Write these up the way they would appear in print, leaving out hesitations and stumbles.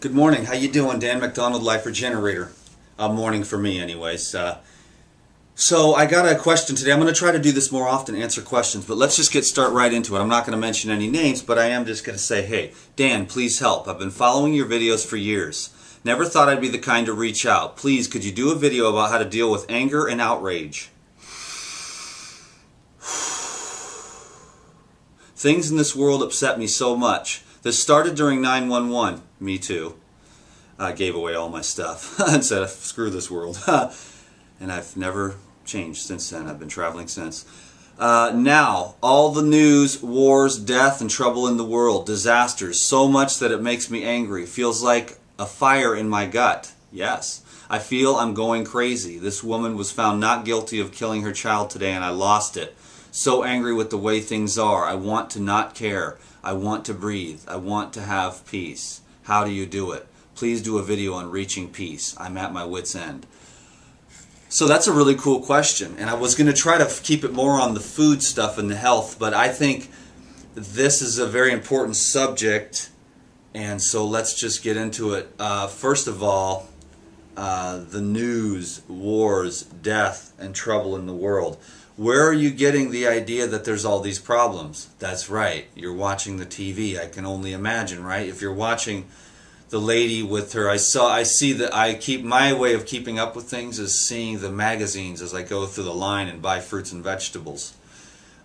Good morning. How you doing? Dan McDonald, Life Regenerator. Morning for me anyways. So I got a question today. I'm going to try to do this more often, answer questions, but let's just start right into it. I'm not going to mention any names, but I am just going to say, hey, Dan, please help. I've been following your videos for years. Never thought I'd be the kind to reach out. Please, could you do a video about how to deal with anger and outrage? Things in this world upset me so much. This started during 9/11. Me too. I gave away all my stuff and said, screw this world. And I've never changed since then. I've been traveling since. Now, all the news, wars, death, and trouble in the world, disasters, so much that it makes me angry. Feels like a fire in my gut. Yes. I feel I'm going crazy. This woman was found not guilty of killing her child today, and I lost it. So angry with the way things are. I want to not care. I want to breathe. I want to have peace. How do you do it? Please do a video on reaching peace. I'm at my wit's end. So that's a really cool question, and I was going to try to keep it more on the food stuff and the health, but I think this is a very important subject, and so let's just get into it. First of all, the news, wars, death, and trouble in the world. Where are you getting the idea that there's all these problems? That's right, you're watching the TV. I can only imagine, right? If you're watching the lady with her, my way of keeping up with things is seeing the magazines as I go through the line and buy fruits and vegetables.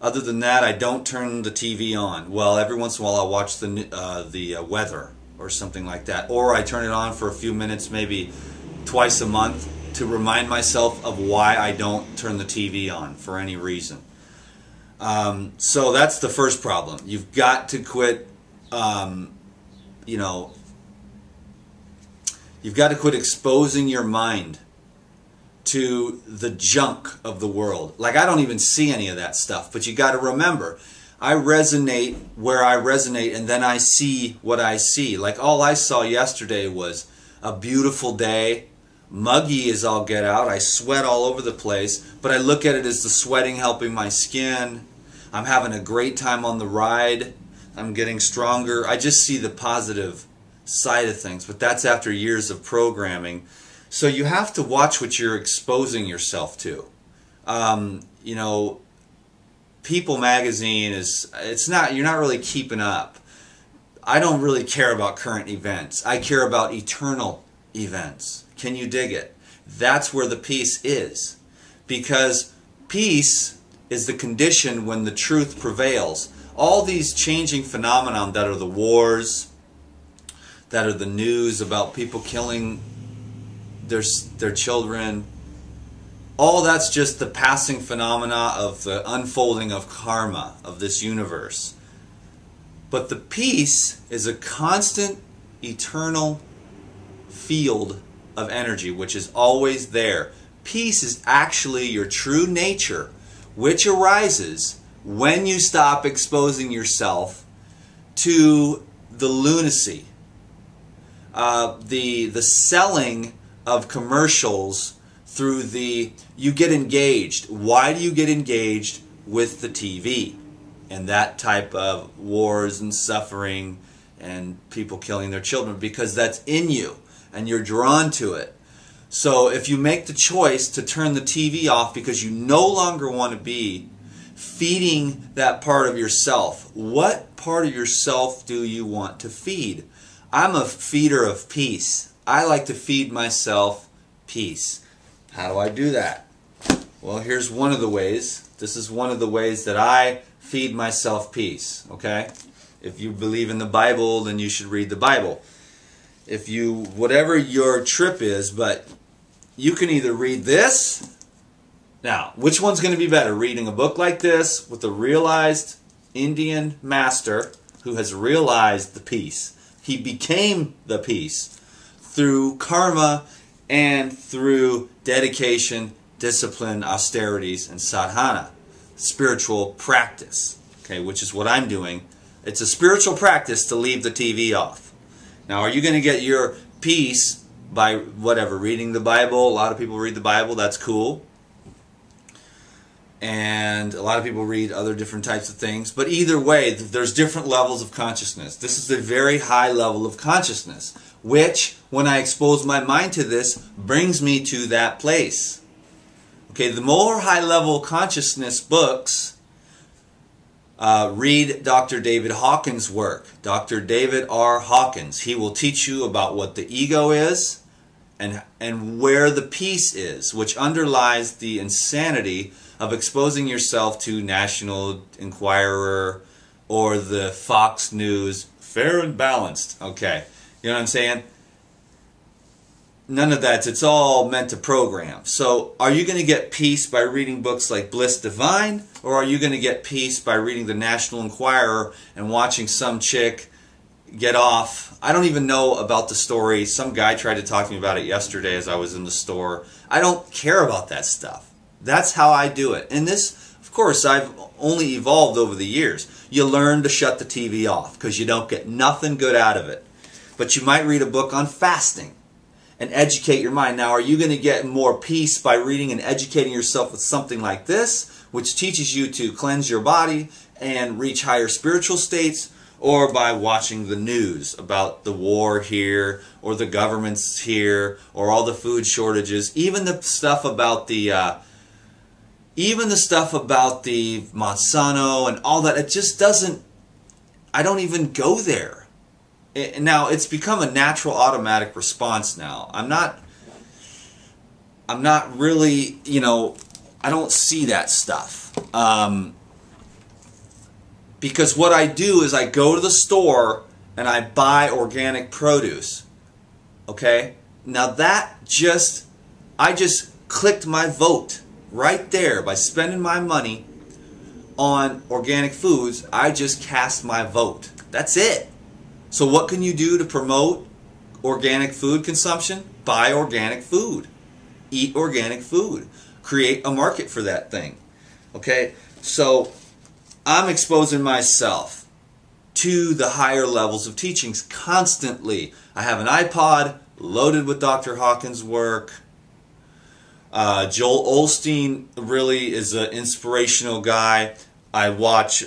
Other than that, I don't turn the TV on. Well, every once in a while I'll watch the weather or something like that. Or I turn it on for a few minutes, maybe twice a month, to remind myself of why I don't turn the TV on for any reason. So that's the first problem. You've got to quit, you've got to quit exposing your mind to the junk of the world. Like, I don't even see any of that stuff, but you got to remember, I resonate where I resonate, and then I see what I see. Like, all I saw yesterday was a beautiful day, muggy as all get out, I sweat all over the place, but I look at it as the sweating helping my skin. I'm having a great time on the ride. I'm getting stronger. I just see the positive side of things, but that's after years of programming. So you have to watch what you're exposing yourself to. People magazine you're not really keeping up. I don't really care about current events. I care about eternal events. Can you dig it? That's where the peace is. Because peace is the condition when the truth prevails. All these changing phenomena that are the wars, that are the news about people killing their children, all that's just the passing phenomena of the unfolding of karma of this universe. But the peace is a constant, eternal field of energy which is always there. Peace is actually your true nature, which arises when you stop exposing yourself to the lunacy, the selling of commercials through you get engaged. Why do you get engaged with the TV and that type of wars and suffering and people killing their children? Because that's in you and you're drawn to it. So if you make the choice to turn the TV off because you no longer want to be feeding that part of yourself, what part of yourself do you want to feed? I'm a feeder of peace. I like to feed myself peace. How do I do that? Well, here's one of the ways. This is one of the ways that I feed myself peace, okay? If you believe in the Bible, then you should read the Bible. Whatever your trip is, but you can either read this. Now, which one's going to be better? Reading a book like this with a realized Indian master who has realized the peace. He became the peace through karma and through dedication, discipline, austerities, and sadhana, spiritual practice, okay, which is what I'm doing. It's a spiritual practice to leave the TV off. Now, are you going to get your peace by whatever, reading the Bible? A lot of people read the Bible, that's cool. and a lot of people read other different types of things. But either way, there's different levels of consciousness. This is a very high level of consciousness, which, when I expose my mind to this, brings me to that place. Okay, the more high-level consciousness books, read Dr. David Hawkins' work. Dr. David R. Hawkins. He will teach you about what the ego is and where the peace is, which underlies the insanity of exposing yourself to National Enquirer or the Fox News, fair and balanced. Okay, you know what I'm saying? None of that. It's all meant to program. So are you going to get peace by reading books like Bliss Divine, or are you going to get peace by reading the National Enquirer and watching some chick get off? I don't even know about the story. Some guy tried to talk to me about it yesterday as I was in the store. I don't care about that stuff. That's how I do it. And this, of course, I've only evolved over the years. You learn to shut the TV off because you don't get nothing good out of it. But you might read a book on fasting and educate your mind. Now, are you going to get more peace by reading and educating yourself with something like this, which teaches you to cleanse your body and reach higher spiritual states, or by watching the news about the war here, or the governments here, or all the food shortages, even the stuff about the Monsanto and all that? It just doesn't, I don't even go there. Now, it's become a natural automatic response now. I'm not really, you know, I don't see that stuff. Because what I do is I go to the store and I buy organic produce. Okay? Now that I just clicked my vote right there by spending my money on organic foods. I just cast my vote. That's it. So what can you do to promote organic food consumption? Buy organic food. Eat organic food. Create a market for that thing. Okay? So I'm exposing myself to the higher levels of teachings constantly. I have an iPod loaded with Dr. Hawkins' work. Joel Osteen really is an inspirational guy. I watch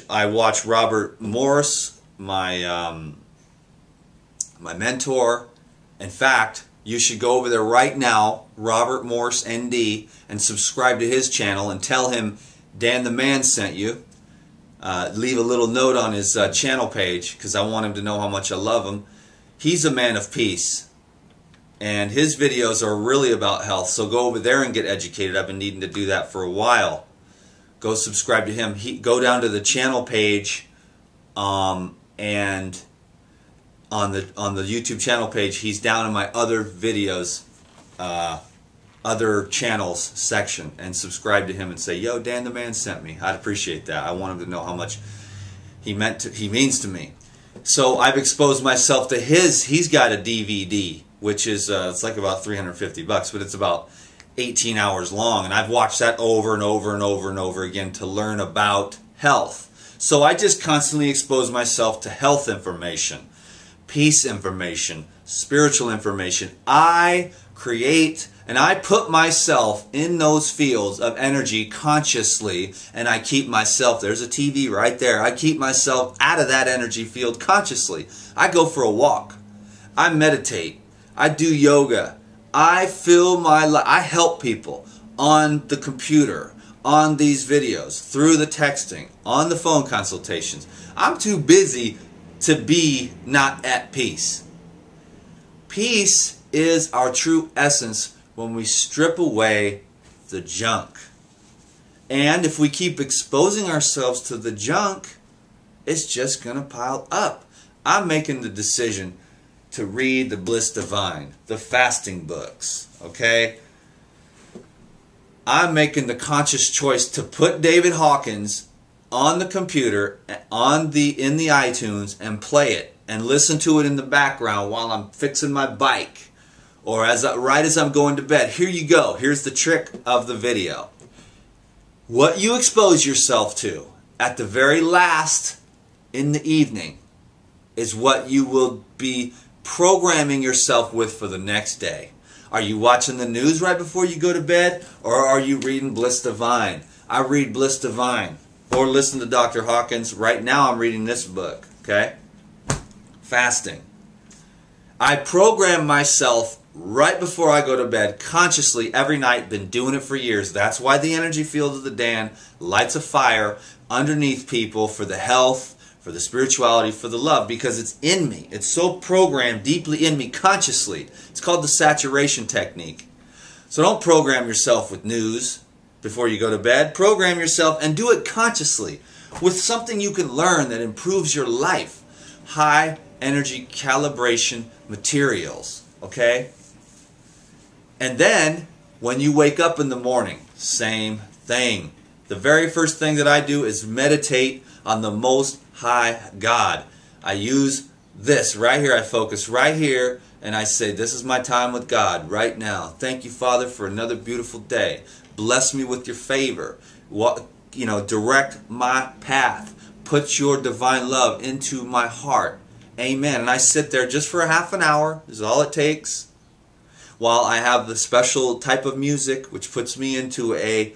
Robert Morse, my mentor. In fact, you should go over there right now, Robert Morse ND, and subscribe to his channel and tell him Dan the Man sent you. Leave a little note on his channel page because I want him to know how much I love him. He's a man of peace, and his videos are really about health, so go over there and get educated. I've been needing to do that for a while. Go subscribe to him. Go down to the channel page, and on the YouTube channel page, he's down in my other videos, other channels section, and subscribe to him and say, yo, Dan the Man sent me. I'd appreciate that. I want him to know how much he means to me. So I've exposed myself to he's got a DVD, which is it's like about $350, but it's about 18 hours long, and I've watched that over and over and over and over again to learn about health. So I just constantly expose myself to health information, peace information, spiritual information. I create and I put myself in those fields of energy consciously, and I keep myself, there's a TV right there, I keep myself out of that energy field consciously. I go for a walk. I meditate. I do yoga. I fill my life. I help people on the computer, on these videos, through the texting, on the phone consultations. I'm too busy to be not at peace. Peace is our true essence when we strip away the junk. And if we keep exposing ourselves to the junk, it's just going to pile up. I'm making the decision to read the Bliss Divine, the fasting books, okay? I'm making the conscious choice to put David Hawkins on the computer, in the iTunes, and play it and listen to it in the background while I'm fixing my bike, or right as I'm going to bed. Here you go. Here's the trick of the video. What you expose yourself to at the very last in the evening is what you will be programming yourself with for the next day. Are you watching the news right before you go to bed, or are you reading Bliss Divine? I read Bliss Divine or listen to Dr. Hawkins. Right now I'm reading this book, okay? Fasting. I program myself right before I go to bed consciously every night. Been doing it for years. That's why the energy field of the Dan lights a fire underneath people for the health, for the spirituality, for the love, because it's in me. It's so programmed deeply in me consciously. It's called the saturation technique. So don't program yourself with news before you go to bed. Program yourself and do it consciously with something you can learn that improves your life. High energy calibration materials, okay? And then when you wake up in the morning, same thing. The very first thing that I do is meditate on the Most High God. I use this right here. I focus right here and I say, this is my time with God right now. Thank you, Father, for another beautiful day. Bless me with your favor. Direct my path. Put your divine love into my heart. Amen. And I sit there just for a half an hour. This is all it takes. While I have the special type of music which puts me into a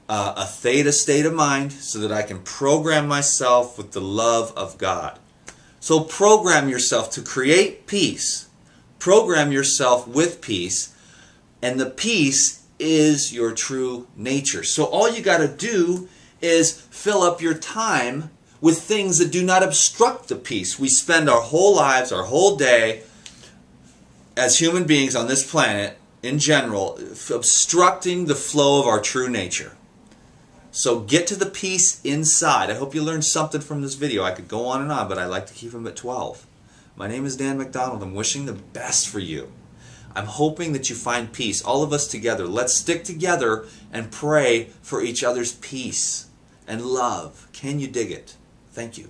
theta state of mind so that I can program myself with the love of God. So program yourself to create peace. Program yourself with peace. And the peace is your true nature. So all you got to do is fill up your time with things that do not obstruct the peace. We spend our whole lives, our whole day, as human beings on this planet, in general, obstructing the flow of our true nature. So get to the peace inside. I hope you learned something from this video. I could go on and on, but I like to keep them at 12. My name is Dan McDonald. I'm wishing the best for you. I'm hoping that you find peace. All of us together. Let's stick together and pray for each other's peace and love. Can you dig it? Thank you.